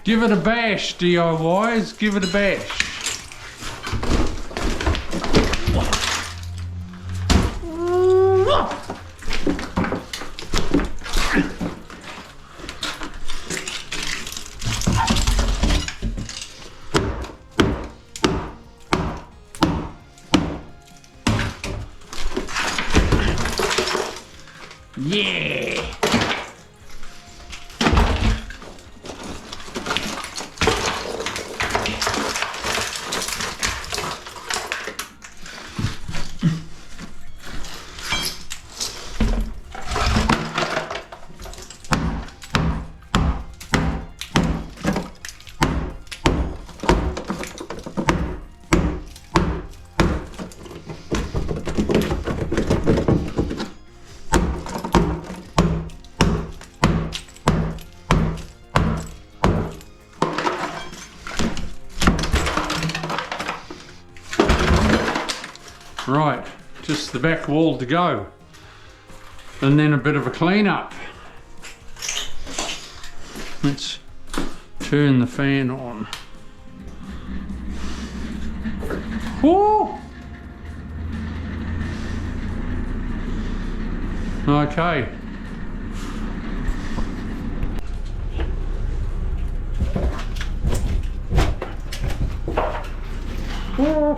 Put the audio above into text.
Give it a bash, DIYs, give it a bash. Yeah! Right, just the back wall to go. And then a bit of a clean up. Let's turn the fan on. Woo! Okay. Woo!